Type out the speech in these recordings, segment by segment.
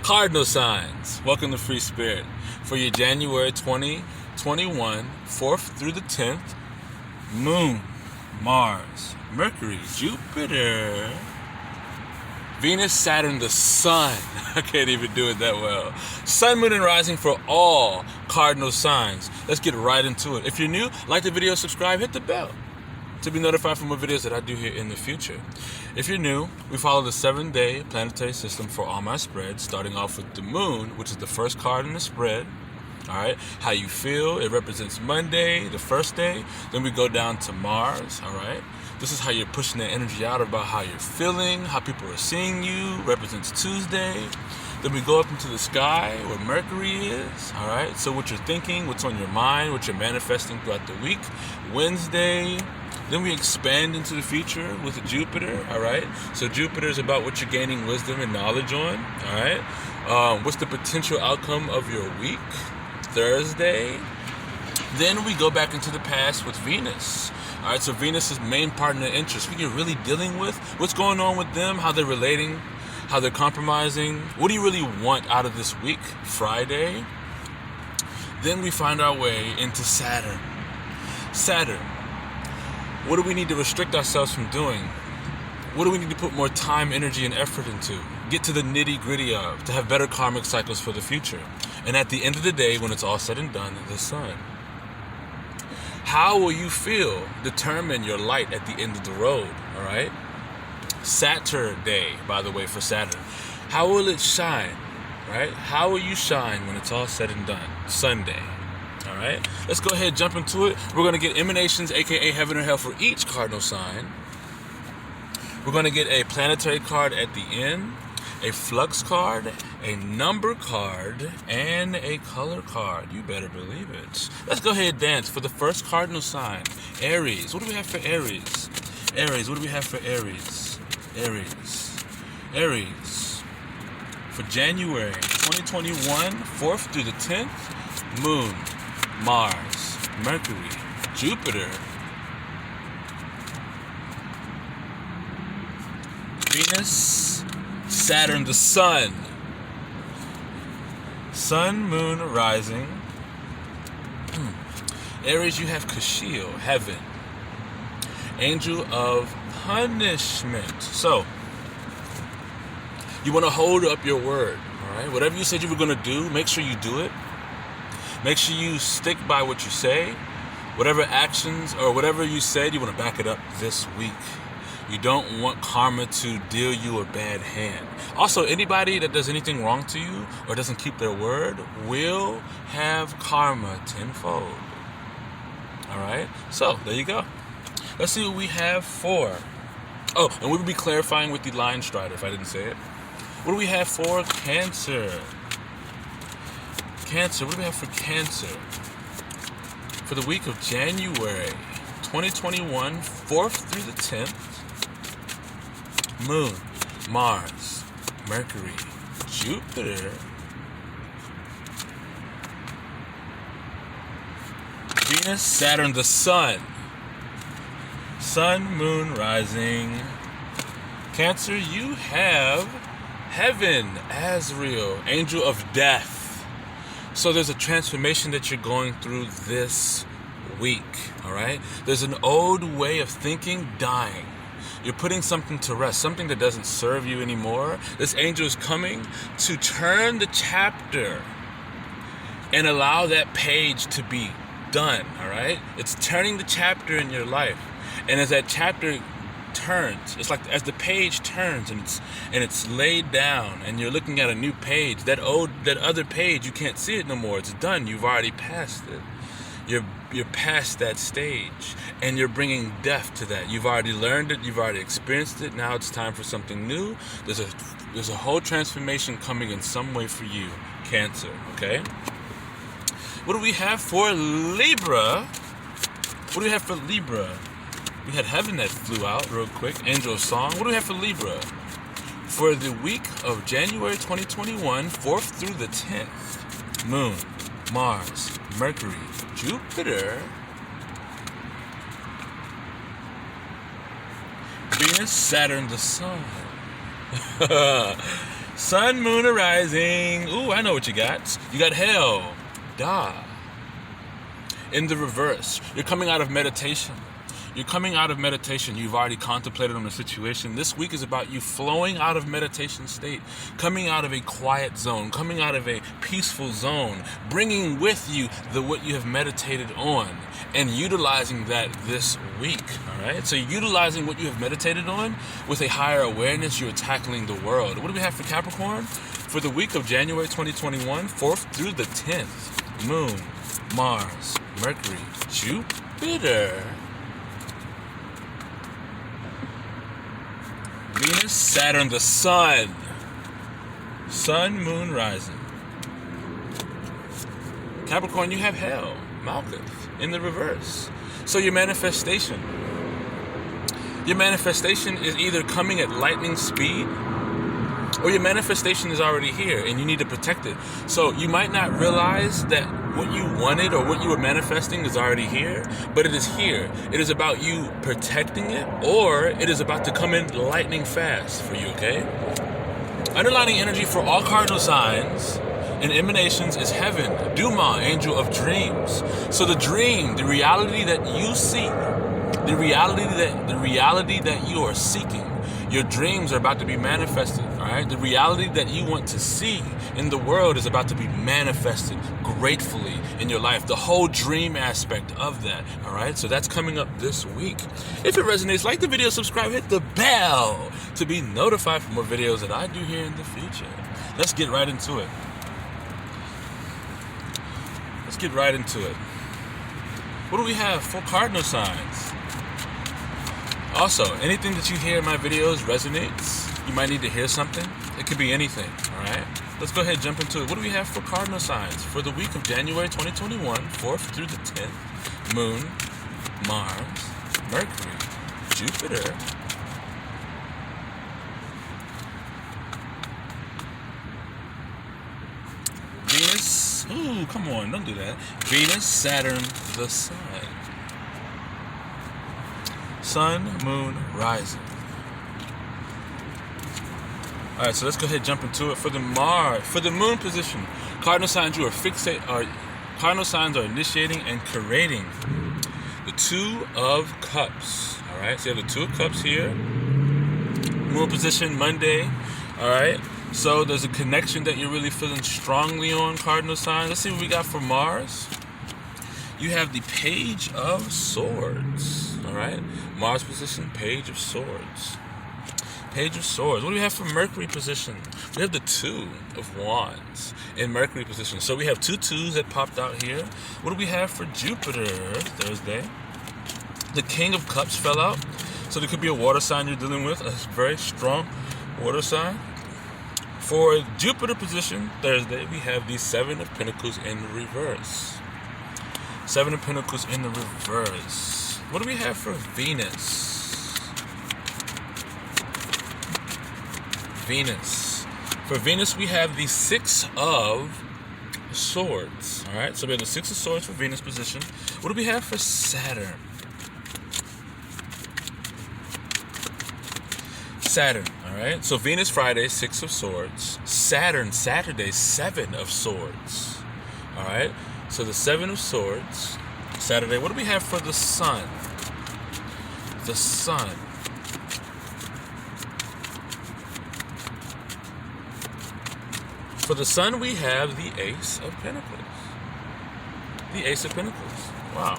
Cardinal signs, welcome to Free Spirit for your January 2021, 4th through the 10th. Moon, Mars, Mercury, Jupiter, Venus, Saturn, the Sun. I can't even do it that well. Sun, Moon, and Rising for all cardinal signs. Let's get right into it. If you're new, like the video, subscribe, hit the bell to be notified for more videos that I do here in the future. If you're new, we follow the 7-day planetary system for all my spreads, starting off with the Moon, which is the first card in the spread. All right, how you feel, it represents Monday, the first day. Then we go down to Mars, all right? This is how you're pushing the energy out about how you're feeling, how people are seeing you, represents Tuesday. Then we go up into the sky where Mercury is, all right? So what you're thinking, what's on your mind, what you're manifesting throughout the week, Wednesday. Then we expand into the future with Jupiter, all right? So Jupiter is about what you're gaining wisdom and knowledge on, all right? What's the potential outcome of your week? Thursday. Then we go back into the past with Venus. All right, so Venus's main partner interest, what you're really dealing with, what's going on with them, how they're relating, how they're compromising. What do you really want out of this week? Friday. Then we find our way into Saturn. Saturn. What do we need to restrict ourselves from doing? What do we need to put more time, energy, and effort into? Get to the nitty-gritty of, to have better karmic cycles for the future. And at the end of the day, when it's all said and done, the Sun. How will you feel determine your light at the end of the road, all right? Saturday, by the way, for Saturn. How will it shine, right? How will you shine when it's all said and done? Sunday, all right? Let's go ahead and jump into it. We're going to get emanations, aka heaven or hell, for each cardinal sign. We're going to get a planetary card at the end, a flux card, a number card, and a color card. You better believe it. Let's go ahead and dance for the first cardinal sign, Aries. What do we have for Aries? Aries, what do we have for Aries? Aries. Aries. For January 2021, 4th through the 10th, Moon, Mars, Mercury, Jupiter, Venus, Saturn, the Sun. Sun, Moon, Rising. Aries, you have Kashiel, Heaven. Angel of Punishment. So, you want to hold up your word, all right? Whatever you said you were going to do, make sure you do it. Make sure you stick by what you say. Whatever actions or whatever you said, you want to back it up this week. You don't want karma to deal you a bad hand. Also, anybody that does anything wrong to you or doesn't keep their word will have karma tenfold. All right? So, there you go. Let's see what we have for. Oh, and we'll be clarifying with the line strider if I didn't say it. What do we have for Cancer? Cancer, what do we have for Cancer? For the week of January 2021, 4th through the 10th, Moon, Mars, Mercury, Jupiter, Venus, Saturn, the Sun. Sun, Moon, Rising. Cancer, you have Heaven, Azrael, Angel of Death. So there's a transformation that you're going through this week, all right? There's an old way of thinking dying. You're putting something to rest, something that doesn't serve you anymore. This angel is coming to turn the chapter and allow that page to be done, all right? It's turning the chapter in your life. And as that chapter turns, it's like as the page turns and it's laid down and you're looking at a new page, that other page, you can't see it no more. It's done. You've already passed it. You're past that stage, and you're bringing death to that. You've already learned it. You've already experienced it. Now it's time for something new. There's a whole transformation coming in some way for you, Cancer. Okay. What do we have for Libra? What do we have for Libra? We had Heaven that flew out real quick. Angel of Song. What do we have for Libra? For the week of January 2021, 4th through the 10th, Moon, Mars, Mercury, Jupiter, Venus, Saturn, the Sun. Sun, moon, arising. Ooh, I know what you got. You got hell. Da. In the reverse, you're coming out of meditation. You're coming out of meditation. You've already contemplated on the situation. This week is about you flowing out of meditation state, coming out of a quiet zone, coming out of a peaceful zone, bringing with you what you have meditated on and utilizing that this week. All right. So utilizing what you have meditated on with a higher awareness, you're tackling the world. What do we have for Capricorn? For the week of January 2021, 4th through the 10th, Moon, Mars, Mercury, Jupiter, Venus, Saturn, the Sun. Sun, Moon, rising. Capricorn, you have hell, Malkuth, in the reverse. So your manifestation is either coming at lightning speed, or your manifestation is already here and you need to protect it. So you might not realize that what you wanted or what you were manifesting is already here, but it is here. It is about you protecting it, or it is about to come in lightning fast for you, okay? Underlining energy for all cardinal signs and emanations is heaven, Duma, angel of dreams. So the dream, the reality that you seek, the reality that you are seeking, your dreams are about to be manifested, all right? The reality that you want to see in the world is about to be manifested gratefully in your life. The whole dream aspect of that, all right? So that's coming up this week. If it resonates, like the video, subscribe, hit the bell to be notified for more videos that I do here in the future. Let's get right into it. What do we have for cardinal signs? Also, anything that you hear in my videos resonates. You might need to hear something. It could be anything, all right? Let's go ahead and jump into it. What do we have for cardinal signs for the week of January 2021, 4th through the 10th? Moon, Mars, Mercury, Jupiter, Venus. Ooh, come on, don't do that. Venus, Saturn, the Sun. Sun, Moon, rising. All right, so let's go ahead and jump into it. For the Moon position, cardinal signs cardinal signs are initiating and creating the Two of Cups. All right, so you have the Two of Cups here. Moon position Monday. All right, so there's a connection that you're really feeling strongly on, cardinal signs. Let's see what we got for Mars. You have the Page of Swords. All right, Mars position, Page of Swords. Page of Swords. What do we have for Mercury position? We have the Two of Wands in Mercury position. So we have two twos that popped out here. What do we have for Jupiter Thursday? The King of Cups fell out. So there could be a water sign you're dealing with, a very strong water sign. For Jupiter position Thursday, we have the Seven of Pentacles in reverse. Seven of Pentacles in the reverse. What do we have for Venus? For Venus, we have the Six of Swords. All right, so we have the Six of Swords for Venus position. What do we have for Saturn? All right, so Venus Friday, Six of Swords. Saturn Saturday, Seven of Swords. All right, so the Seven of Swords Saturday. What do we have for the Sun? The Sun. For the Sun, we have the Ace of Pentacles. The Ace of Pentacles. Wow.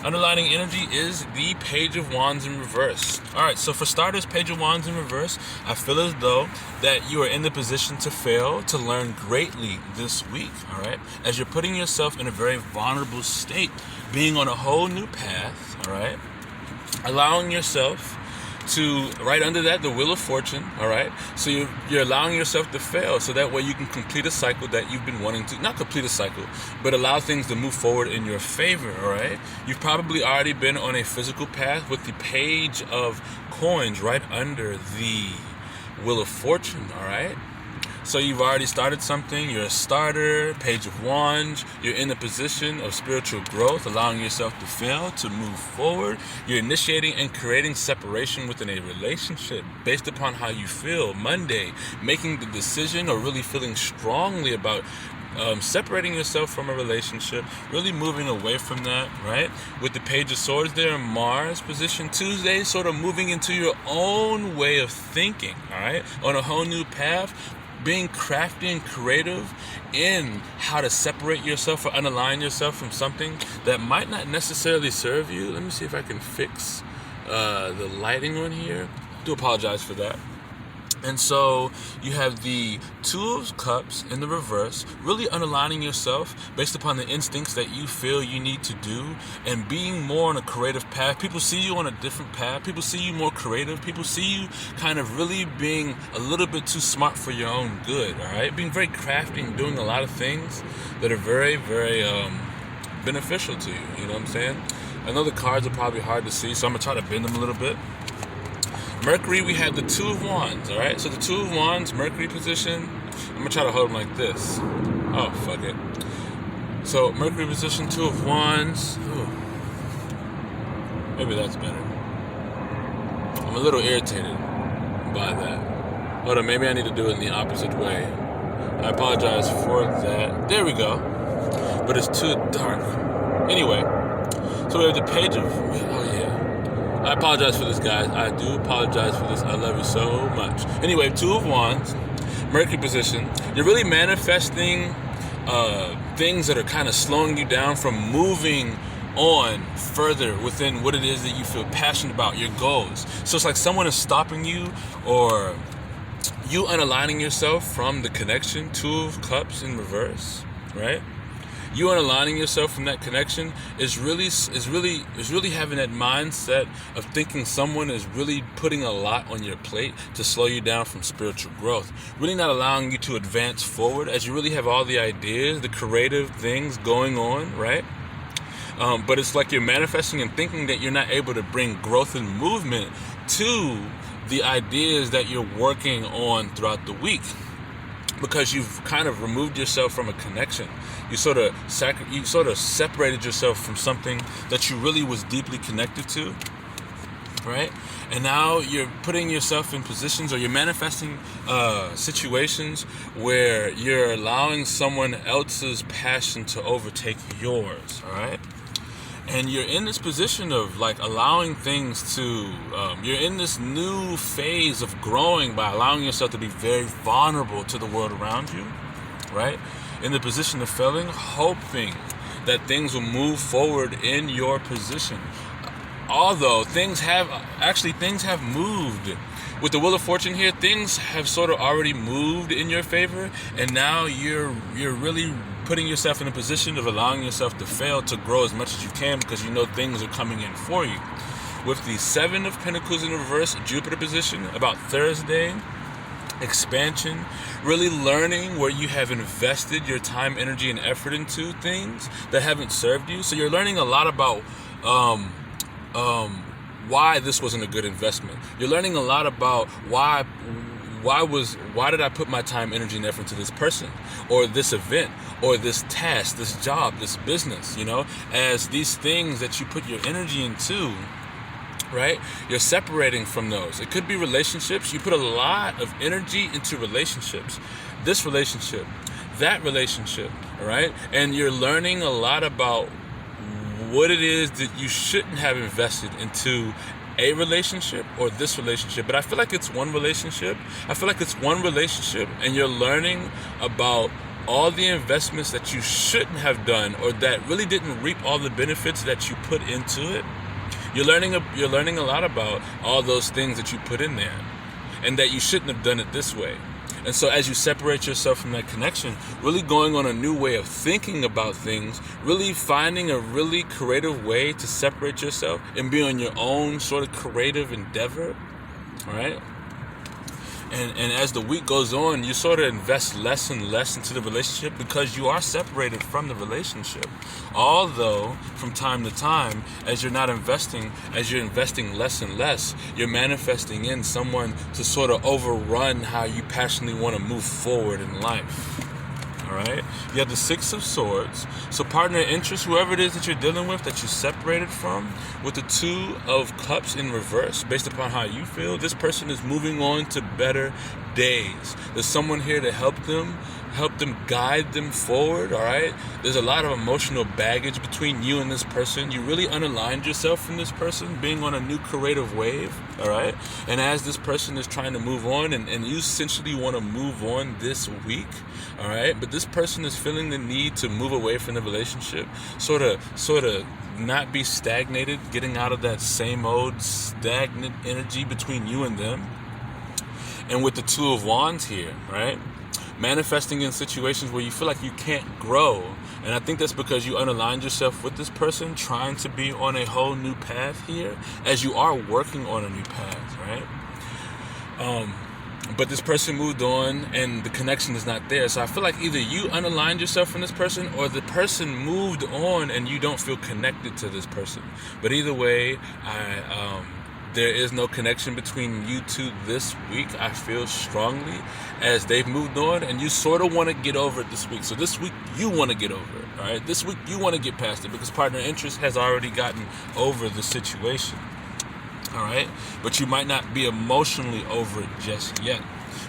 Underlining energy is the Page of Wands in reverse. All right, so for starters, Page of Wands in reverse, I feel as though that you are in the position to fail, to learn greatly this week, all right? As you're putting yourself in a very vulnerable state, being on a whole new path, all right? Allowing yourself to, right under that, the Wheel of Fortune, all right? So you're allowing yourself to fail so that way you can complete a cycle that you've been wanting to, not complete a cycle, but allow things to move forward in your favor, all right? You've probably already been on a physical path with the Page of Coins right under the Wheel of Fortune, all right? So you've already started something, you're a starter, Page of Wands, you're in a position of spiritual growth, allowing yourself to fail, to move forward. You're initiating and creating separation within a relationship based upon how you feel. Monday, making the decision or really feeling strongly about separating yourself from a relationship, really moving away from that, right? With the Page of Swords there in Mars position. Tuesday, sort of moving into your own way of thinking, all right? On a whole new path, being crafty and creative in how to separate yourself or unalign yourself from something that might not necessarily serve you. Let me see if I can fix the lighting on here. I do apologize for that. And so you have the Two of Cups in the reverse, really unaligning yourself based upon the instincts that you feel you need to do and being more on a creative path. People see you on a different path. People see you more creative. People see you kind of really being a little bit too smart for your own good, all right? Being very crafty and doing a lot of things that are very, very beneficial to you, you know what I'm saying? I know the cards are probably hard to see, so I'm going to try to bend them a little bit. Mercury, we have the Two of Wands, all right? So the Two of Wands, Mercury position, I'm going to try to hold them like this. Oh, fuck it. So Mercury position, Two of Wands. Ooh. Maybe that's better. I'm a little irritated by that. Hold on, maybe I need to do it in the opposite way. I apologize for that. There we go. But it's too dark. Anyway, so we have the Page of... Oh, yeah. I apologize for this, guys. I do apologize for this. I love you so much. Anyway, Two of Wands, Mercury position. You're really manifesting things that are kind of slowing you down from moving on further within what it is that you feel passionate about, your goals. So it's like someone is stopping you or you unaligning yourself from the connection. Two of Cups in reverse, right? You unaligning yourself from that connection is really having that mindset of thinking someone is really putting a lot on your plate to slow you down from spiritual growth. Really not allowing you to advance forward as you really have all the ideas, the creative things going on, right? But it's like you're manifesting and thinking that you're not able to bring growth and movement to the ideas that you're working on throughout the week, because you've kind of removed yourself from a connection. You sort of separated yourself from something that you really was deeply connected to, right? And now you're putting yourself in positions, or you're manifesting situations where you're allowing someone else's passion to overtake yours, all right? And you're in this position of like allowing things to, you're in this new phase of growing by allowing yourself to be very vulnerable to the world around you, right? In the position of failing, hoping that things will move forward in your position. Although things have moved. With the Wheel of Fortune here, things have sort of already moved in your favor, and now you're really putting yourself in a position of allowing yourself to fail to grow as much as you can, because you know things are coming in for you. With the Seven of Pentacles in reverse, Jupiter position, about Thursday, expansion, really learning where you have invested your time, energy, and effort into things that haven't served you. So you're learning a lot about why this wasn't a good investment. You're learning a lot about why did I put my time, energy, and effort into this person, or this event, or this task, this job, this business, you know, as these things that you put your energy into, right? You're separating from those. It could be relationships. You put a lot of energy into relationships. This relationship, that relationship, all right? And you're learning a lot about what it is that you shouldn't have invested into a relationship or this relationship. But I feel like it's one relationship. And you're learning about all the investments that you shouldn't have done, or that really didn't reap all the benefits that you put into it. You're learning a lot about all those things that you put in there, and that you shouldn't have done it this way. And so as you separate yourself from that connection, really going on a new way of thinking about things, really finding a really creative way to separate yourself and be on your own sort of creative endeavor, all right? And as the week goes on, you sort of invest less and less into the relationship because you are separated from the relationship. Although, from time to time, as you're investing less and less, you're manifesting in someone to sort of overrun how you passionately want to move forward in life. All right? You have the Six of Swords. So partner interest, whoever it is that you're dealing with, that you're separated from, with the Two of Cups in reverse, based upon how you feel, this person is moving on to better days. There's someone here to help them guide them forward, all right? There's a lot of emotional baggage between you and this person. You really unaligned yourself from this person, being on a new creative wave, all right? And as this person is trying to move on, and you essentially want to move on this week, all right? But this person is feeling the need to move away from the relationship, sort of not be stagnated, getting out of that same old stagnant energy between you and them. And with the Two of Wands here, right? Manifesting in situations where you feel like you can't grow. And I think that's because you unaligned yourself with this person, trying to be on a whole new path here, as you are working on a new path, right? But this person moved on and the connection is not there. So I feel like either you unaligned yourself from this person or the person moved on and you don't feel connected to this person. But either way, there is no connection between you two this week, I feel strongly, as they've moved on and you sort of want to get over it this week. So this week, you want to get over it, all right? This week, you want to get past it because partner interest has already gotten over the situation, all right? But you might not be emotionally over it just yet.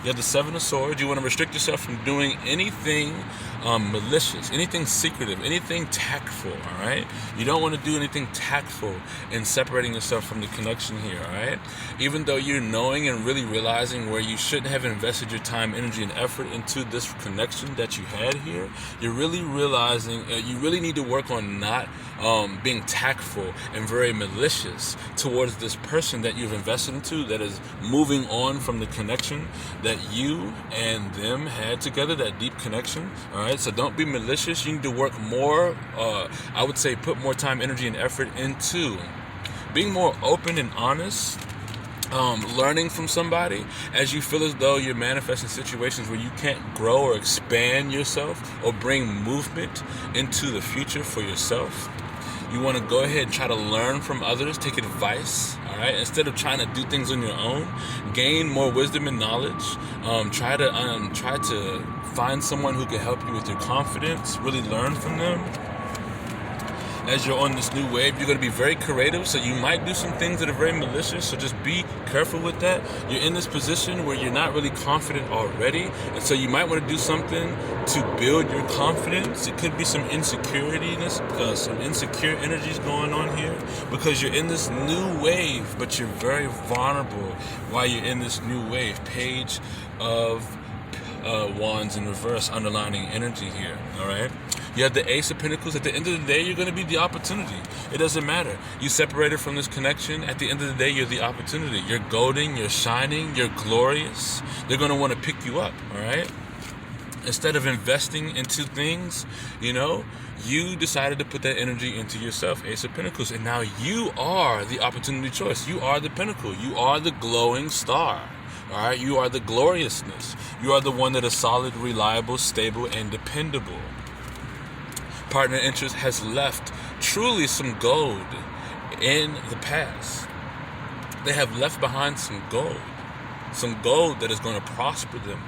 You have the Seven of Swords. You want to restrict yourself from doing anything malicious, anything secretive, anything tactful, all right? You don't want to do anything tactful in separating yourself from the connection here, all right? Even though you're knowing and really realizing where you shouldn't have invested your time, energy, and effort into this connection that you had here, you're really realizing you really need to work on not being tactful and very malicious towards this person that you've invested into, that is moving on from the connection that you and them had together, that deep connection, all right? So don't be malicious. You need to work more, I would say put more time, energy, and effort into being more open and honest, learning from somebody as you feel as though you're manifesting situations where you can't grow or expand yourself or bring movement into the future for yourself. You want to go ahead and try to learn from others, take advice, all right? Instead of trying to do things on your own, gain more wisdom and knowledge. Try to find someone who can help you with your confidence, really learn from them. As you're on this new wave, you're going to be very creative, so you might do some things that are very malicious, so just be careful with that. You're in this position where you're not really confident already, and so you might want to do something to build your confidence. It could be some insecuritiness, some insecure energies going on here, because you're in this new wave, but you're very vulnerable while you're in this new wave. Page of Wands in reverse, underlining energy here, all right? You have the Ace of Pentacles. At the end of the day, you're going to be the opportunity. It doesn't matter. You separated from this connection. At the end of the day, you're the opportunity. You're golden, you're shining, you're glorious. They're going to want to pick you up, all right? Instead of investing into things, you decided to put that energy into yourself, Ace of Pentacles. And now you are the opportunity choice. You are the pinnacle. You are the glowing star. All right, you are the gloriousness. You are the one that is solid, reliable, stable, and dependable. Partner interest has left truly some gold in the past. They have left behind some gold that is going to prosper them.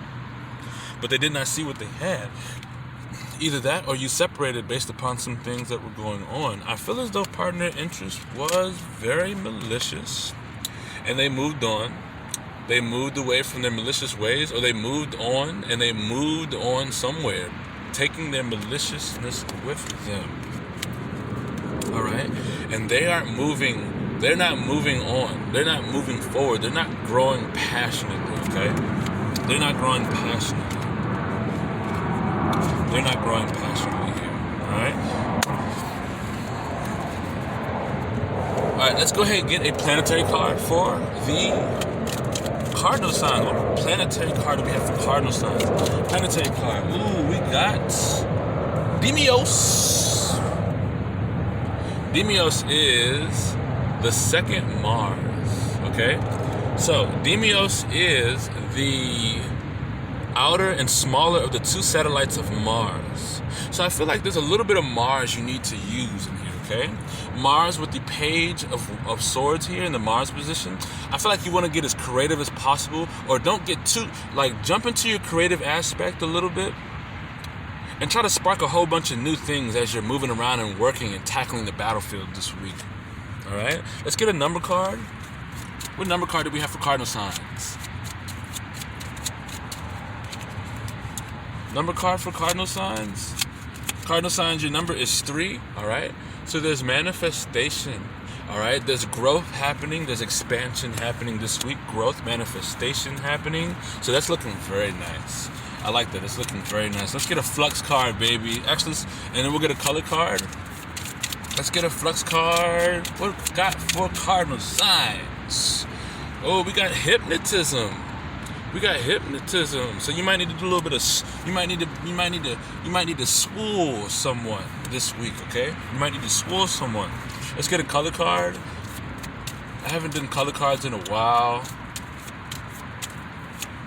But they did not see what they had. Either that or you separated based upon some things that were going on. I feel as though partner interest was very malicious and they moved on. They moved away from their malicious ways, or they moved on and they moved on somewhere, taking their maliciousness with them. All right? And they aren't moving, they're not moving on. They're not moving forward. They're not growing passionately, okay? They're not growing passionately. They're not growing passionately here, all right? All right, let's go ahead and get a planetary card for the Cardinal sign. What planetary card do we have for Cardinal signs? Planetary card. Ooh, we got Deimos. Deimos is the second Mars. Okay? So, Deimos is the outer and smaller of the two satellites of Mars. So I feel like there's a little bit of Mars you need to use in here, okay? Mars with the Page of Swords here in the Mars position. I feel like you want to get as creative as possible, or don't get too, like, jump into your creative aspect a little bit and try to spark a whole bunch of new things as you're moving around and working and tackling the battlefield this week. All right? Let's get a number card. What number card do we have for cardinal signs? Number card for cardinal signs. Cardinal signs, your number is 3, all right? So there's manifestation, all right? There's growth happening. There's expansion happening this week. Growth, manifestation happening. So that's looking very nice. I like that. It's looking very nice. Let's get a flux card, baby. Actually, and then we'll get a color card. Let's get a flux card. What we got for cardinal signs? Oh, we got hypnotism. We got hypnotism. So you might need to do a little bit of, you might need to swool someone this week, okay? You might need to swool someone. Let's get a color card. I haven't done color cards in a while.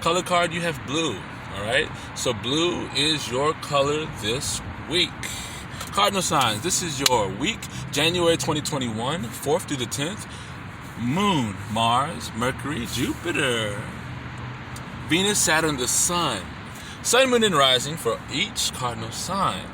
Color card, you have blue, all right? So blue is your color this week. Cardinal signs, this is your week, January 2021, 4th through the 10th. Moon, Mars, Mercury, Jupiter, Venus, Saturn, the Sun. Sun, Moon, and Rising for each cardinal sign.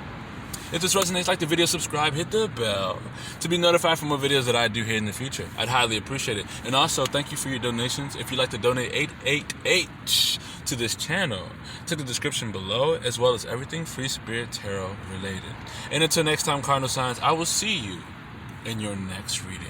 If this resonates, like the video, subscribe, hit the bell to be notified for more videos that I do here in the future. I'd highly appreciate it. And also, thank you for your donations. If you'd like to donate 888 to this channel, check the description below, as well as everything Free Spirit Tarot related. And until next time, cardinal signs, I will see you in your next reading.